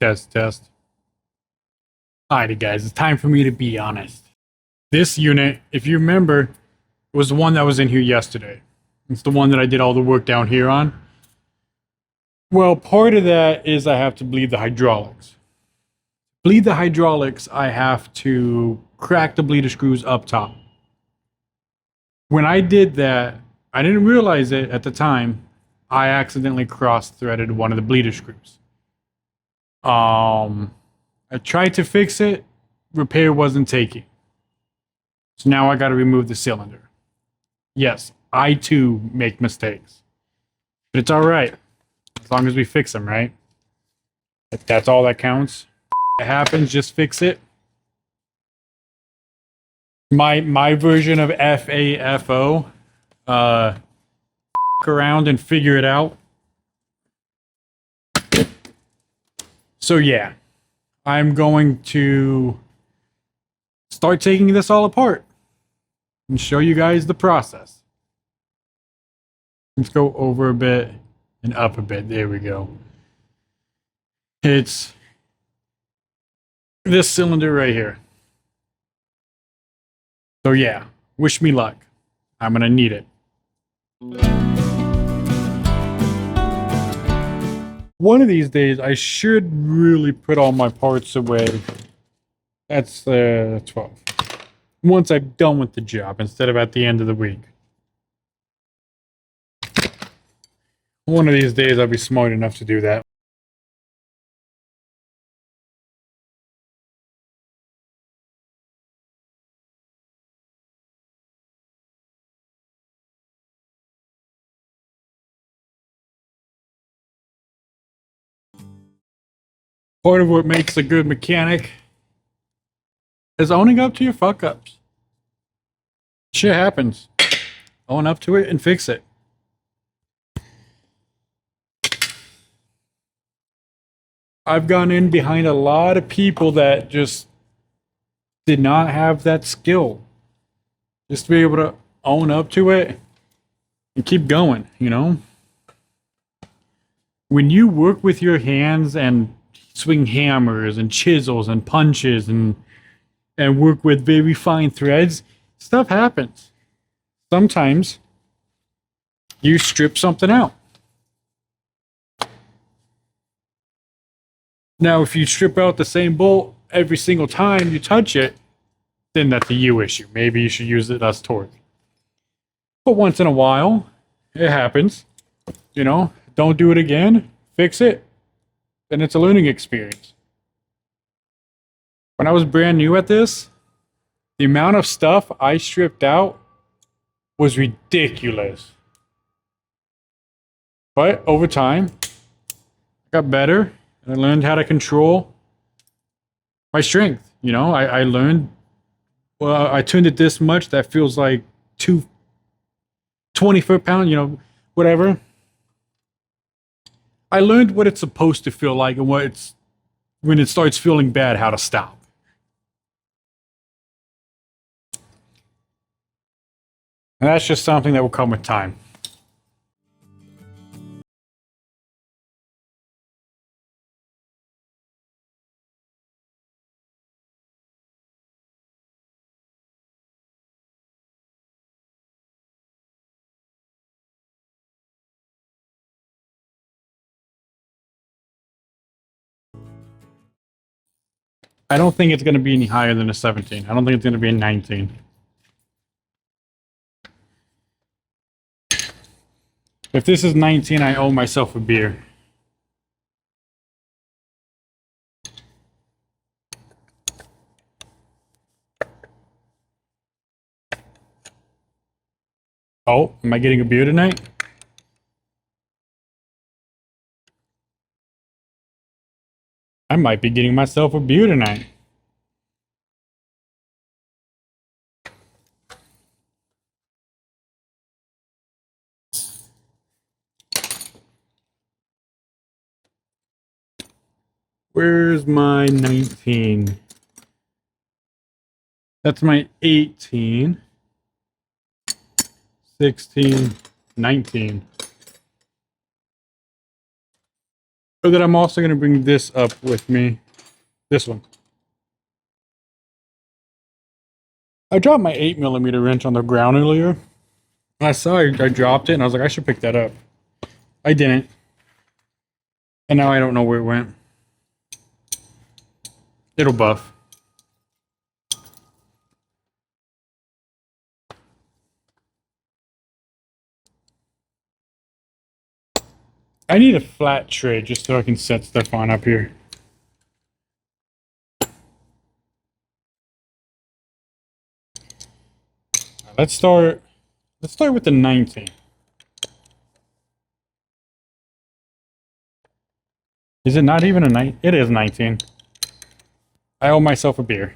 Test, test. Alrighty, guys, it's time for me to be honest. This unit, if you remember, was the one that was in here yesterday. It's the one that I did all the work down here on. Well, part of that is I have to bleed the hydraulics. Bleed the hydraulics, I have to crack the bleeder screws up top. When I did that, I didn't realize it at the time. I accidentally cross-threaded one of the bleeder screws. I tried to fix it. Repair wasn't taking. So now I got to remove the cylinder. Yes, I too make mistakes. But it's all right. As long as we fix them, right? If that's all that counts. It happens, just fix it. My version of FAFO. Around and figure it out. So yeah, I'm going to start taking this all apart and show you guys the process. Let's go over a bit and up a bit. There we go. It's this cylinder right here. So yeah, wish me luck. I'm gonna need it. One of these days, I should really put all my parts away. That's 12. Once I'm done with the job, instead of at the end of the week. One of these days, I'll be smart enough to do that. Part of what makes a good mechanic is owning up to your fuck-ups. Shit happens. Own up to it and fix it. I've gone in behind a lot of people that just did not have that skill. Just to be able to own up to it and keep going, you know? When you work with your hands and swing hammers and chisels and punches and work with very fine threads, stuff happens. Sometimes you strip something out. Now, if you strip out the same bolt every single time you touch it, then that's a you issue. Maybe you should use it less torque. But once in a while, it happens. You know, don't do it again. Fix it. Then it's a learning experience. When I was brand new at this, the amount of stuff I stripped out was ridiculous. But over time, I got better and I learned how to control my strength. You know, I learned, well, I turned it this much, that feels like 20 foot-pound, you know, whatever. I learned what it's supposed to feel like and when it starts feeling bad, how to stop. And that's just something that will come with time. I don't think it's going to be any higher than a 17. I don't think it's going to be a 19. If this is 19, I owe myself a beer. Oh, am I getting a beer tonight? I might be getting myself a beer tonight. Where's my 19? That's my 18. 16, 19. So that I'm also going to bring this up with me. This one. I dropped my 8mm wrench on the ground earlier. And I saw I dropped it and I was like, I should pick that up. I didn't. And now I don't know where it went. It'll buff. I need a flat tray just so I can set stuff on up here. Let's start with the 19. Is it not even a 9? It is 19. I owe myself a beer.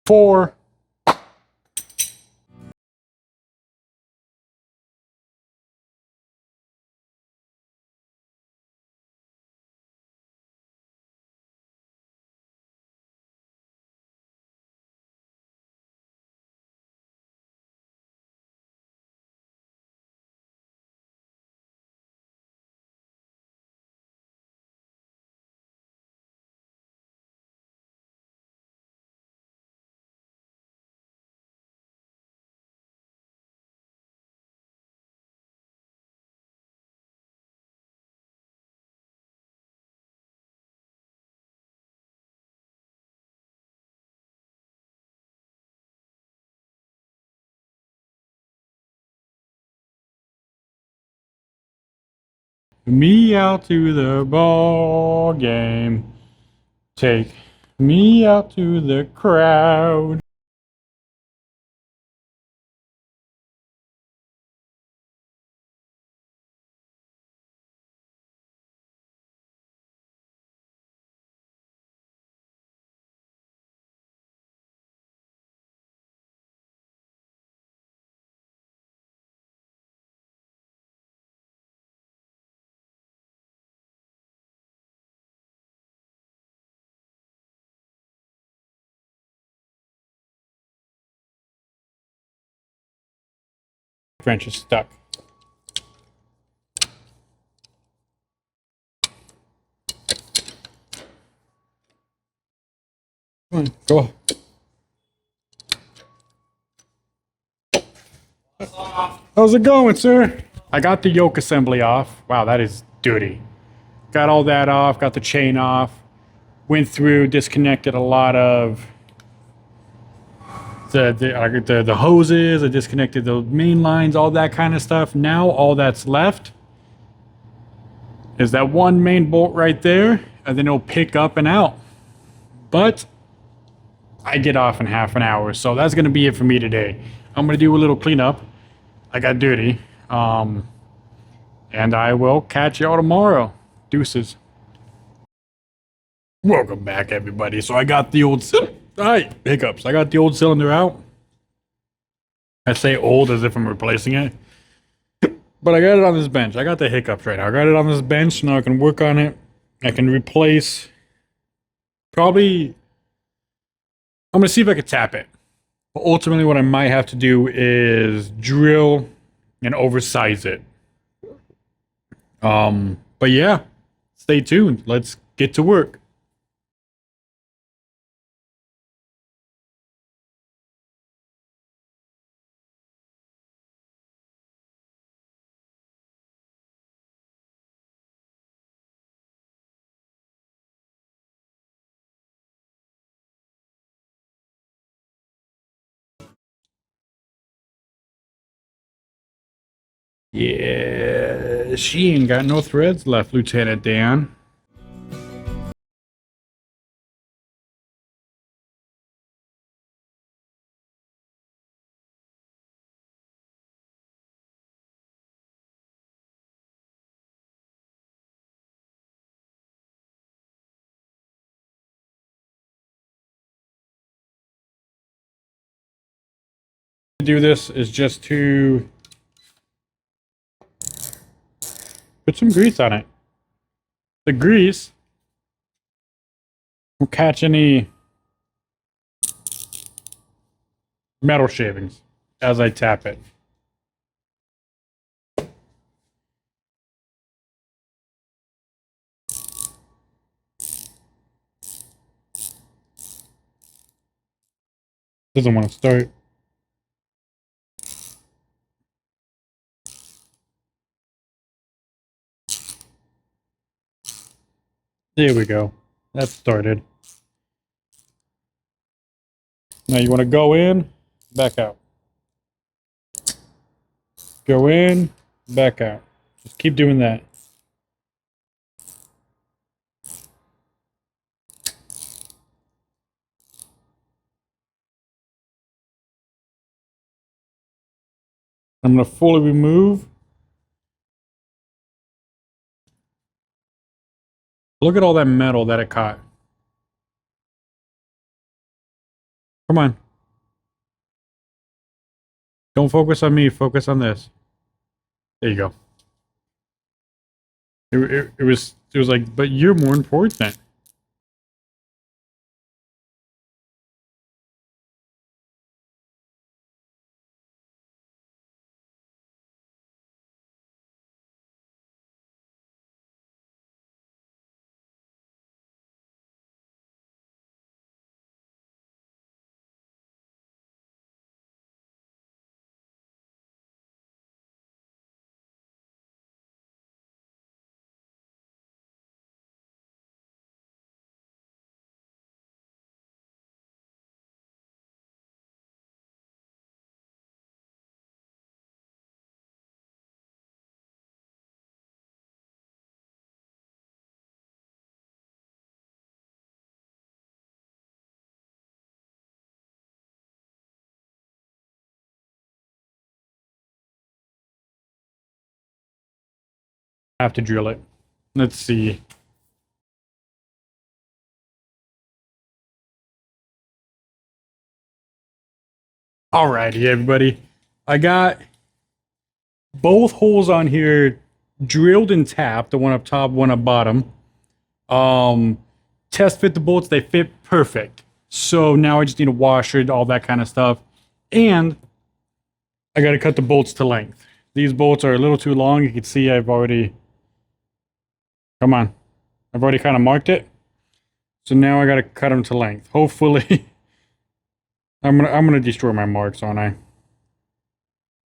Four. Me out to the ball game. Take me out to the crowd. Wrench is stuck. Come on, go. How's it going, sir? I got the yoke assembly off. Wow, that is dirty. Got all that off, got the chain off. Went through, disconnected a lot of the hoses. I disconnected the main lines, all that kind of stuff. Now all that's left is that one main bolt right there, and then it'll pick up and out. But I get off in half an hour, so that's gonna be it for me today. I'm gonna do a little cleanup. I got dirty. And I will catch y'all tomorrow. Deuces. Welcome back, everybody. So I got the old hiccups. I got the old cylinder out. I say old as if I'm replacing it. But I got it on this bench. I got the hiccups right now. I got it on this bench. Now I can work on it. I can replace. Probably. I'm going to see if I can tap it. But ultimately, what I might have to do is drill and oversize it. But yeah, stay tuned. Let's get to work. Yeah, she ain't got no threads left, Lieutenant Dan. To do this is just to put some grease on it. the grease will catch any metal shavings as I tap it. Doesn't want to start. There we go. That started. Now you want to go in, back out. Go in, back out. Just keep doing that. I'm going to fully remove. Look at all that metal that it caught. Come on. Don't focus on me, focus on this. There you go. It was like, but you're more important. I have to drill it. Let's see. Alrighty, everybody. I got both holes on here drilled and tapped, the one up top, one up bottom. Test fit the bolts, they fit perfect. So now I just need a washer, all that kind of stuff. And I gotta cut the bolts to length. These bolts are a little too long. You can see I've already, come on. I've already kind of marked it. So now I gotta cut them to length. Hopefully, I'm gonna destroy my marks, aren't I?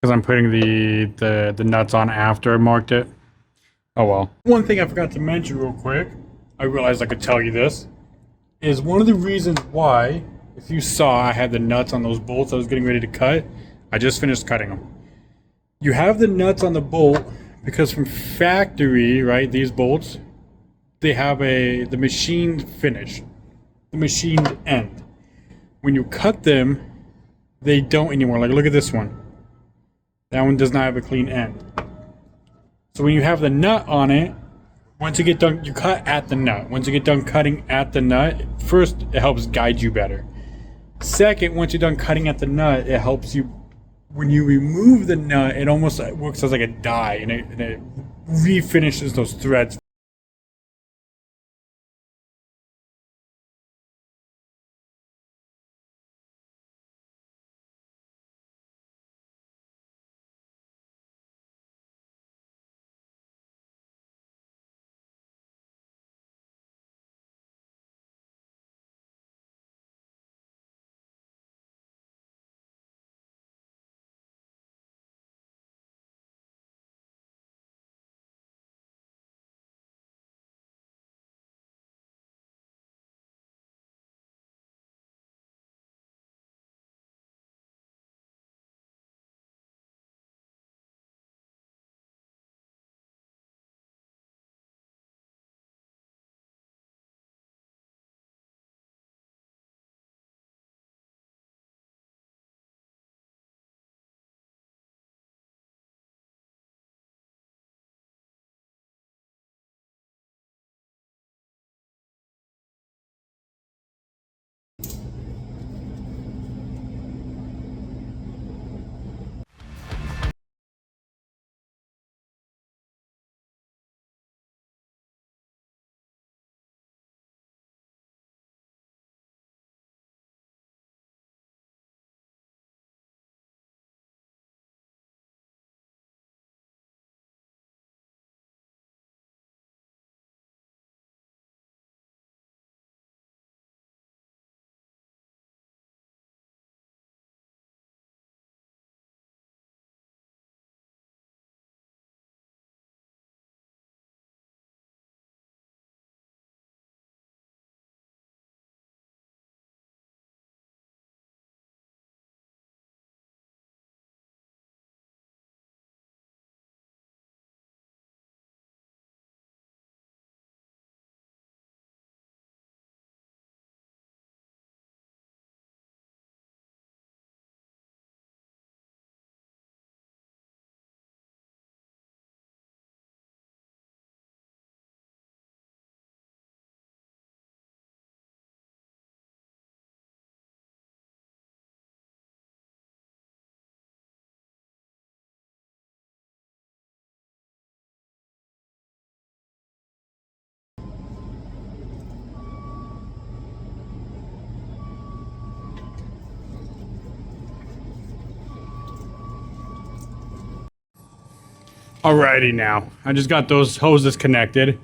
Because I'm putting the nuts on after I marked it. Oh well. One thing I forgot to mention real quick, I realized I could tell you this, is one of the reasons why, if you saw I had the nuts on those bolts I was getting ready to cut, I just finished cutting them. You have the nuts on the bolt because from factory, right, these bolts, they have the machined finish, the machined end. When you cut them, they don't anymore. Like, look at this one. That one does not have a clean end. So when you have the nut on it, once you get done, you cut at the nut. Once you get done cutting at the nut, first, it helps guide you better. Second, once you're done cutting at the nut, it helps you, when you remove the nut, it almost works as like a die, and it refinishes those threads Alrighty now. I just got those hoses connected.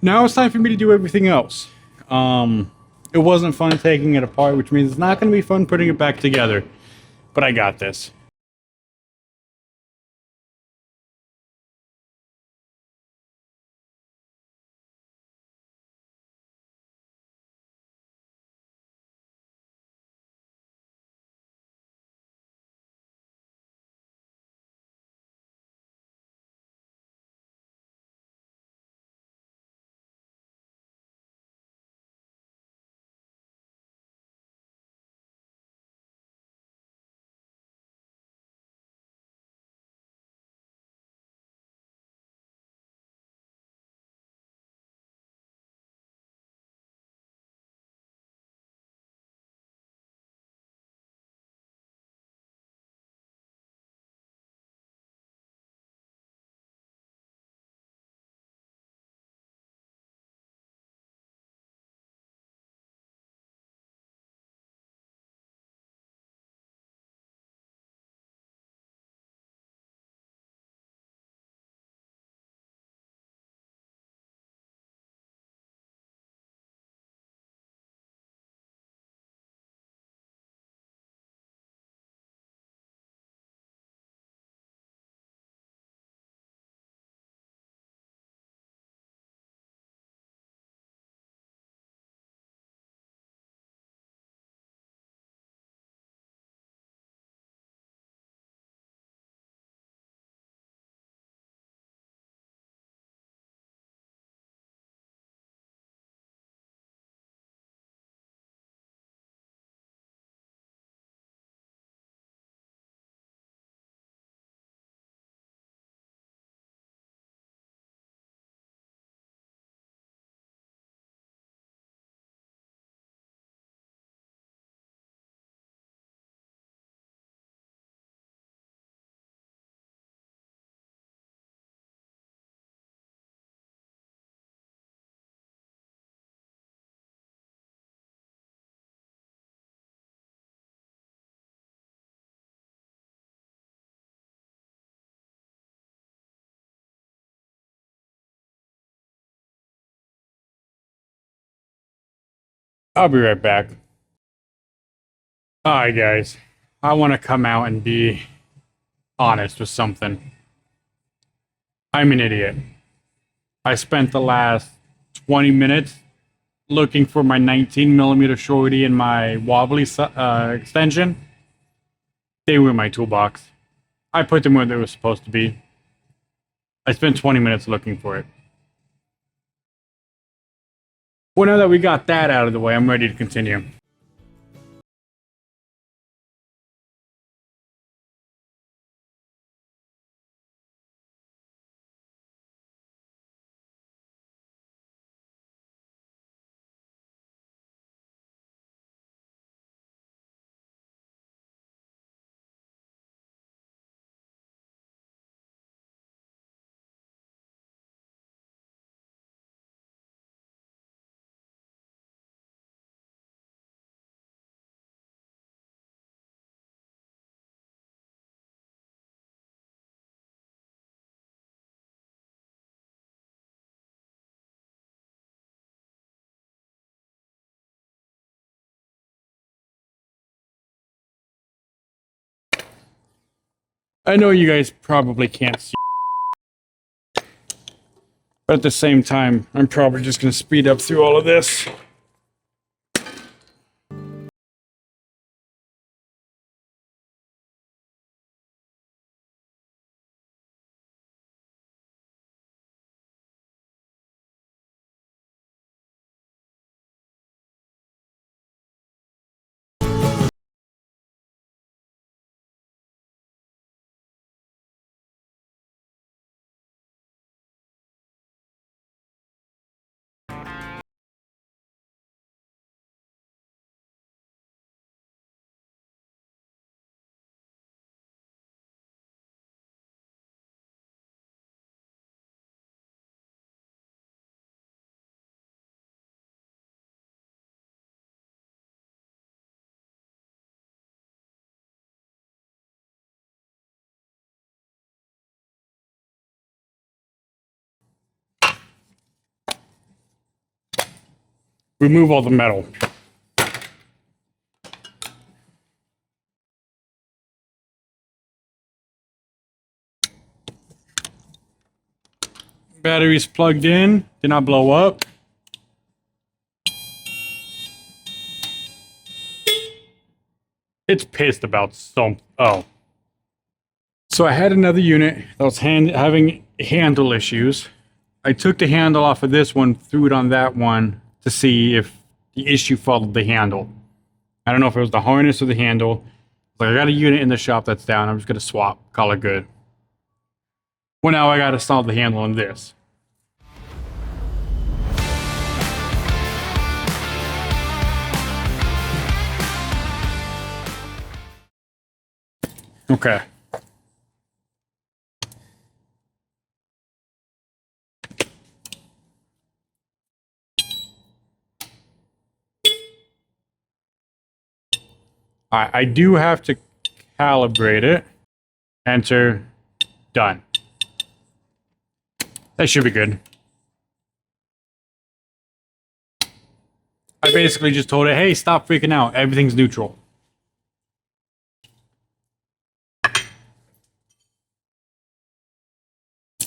Now it's time for me to do everything else. It wasn't fun taking it apart, which means it's not going to be fun putting it back together. But I got this. I'll be right back. Alright, guys. I want to come out and be honest with something. I'm an idiot. I spent the last 20 minutes looking for my 19mm shorty and my wobbly extension. They were in my toolbox. I put them where they were supposed to be. I spent 20 minutes looking for it. Well, now that we got that out of the way, I'm ready to continue. I know you guys probably can't see, but at the same time, I'm probably just going to speed up through all of this. remove all the metal. Batteries plugged in, did not blow up. It's pissed about some. Oh. So I had another unit that was having handle issues. I took the handle off of this one, threw it on that one to see if the issue followed the handle. I don't know if it was the harness or the handle. Like, I got a unit in the shop that's down. I'm just going to swap, call it good. Well, now I got to solve the handle on this. Okay. I do have to calibrate it. Enter. Done. That should be good. I basically just told it, hey, stop freaking out. Everything's neutral.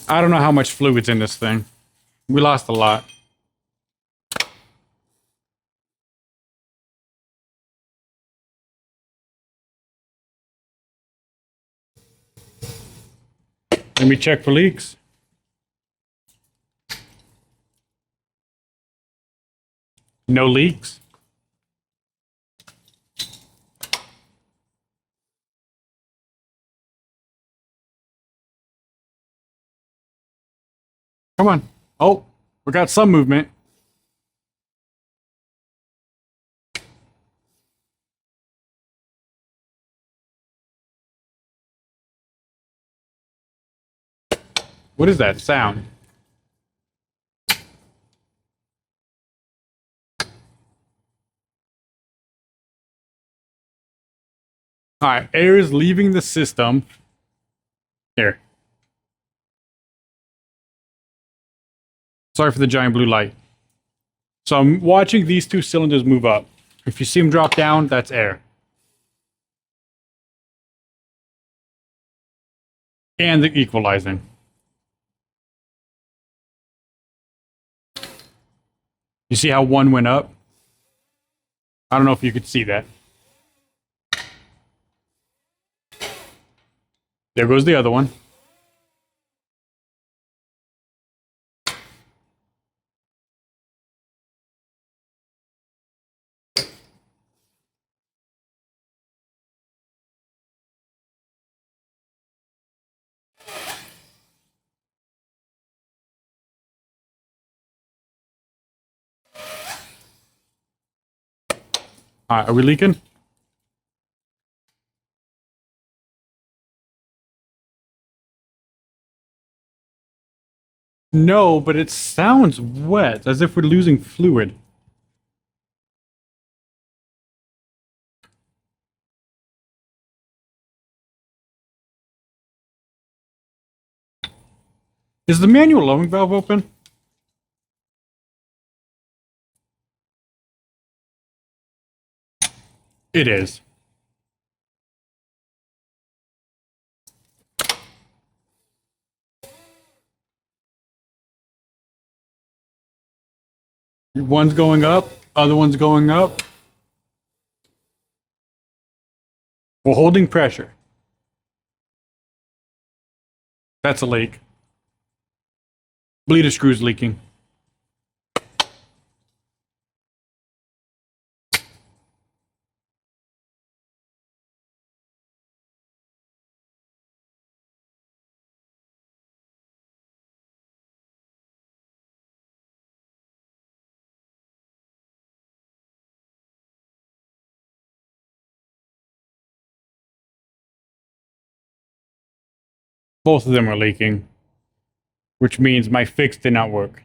I don't know how much fluid's in this thing. We lost a lot. Let me check for leaks. No leaks. Come on. Oh, we got some movement. What is that sound? All right, air is leaving the system. Here. Sorry for the giant blue light. So I'm watching these two cylinders move up. If you see them drop down, that's air. And the equalizing. You see how one went up? I don't know if you could see that. There goes the other one. All right, are we leaking? No, but it sounds wet, as if we're losing fluid. Is the manual lowering valve open? It is. One's going up, other one's going up. We're holding pressure. That's a leak. Bleeder screw's leaking. Both of them are leaking, which means my fix did not work.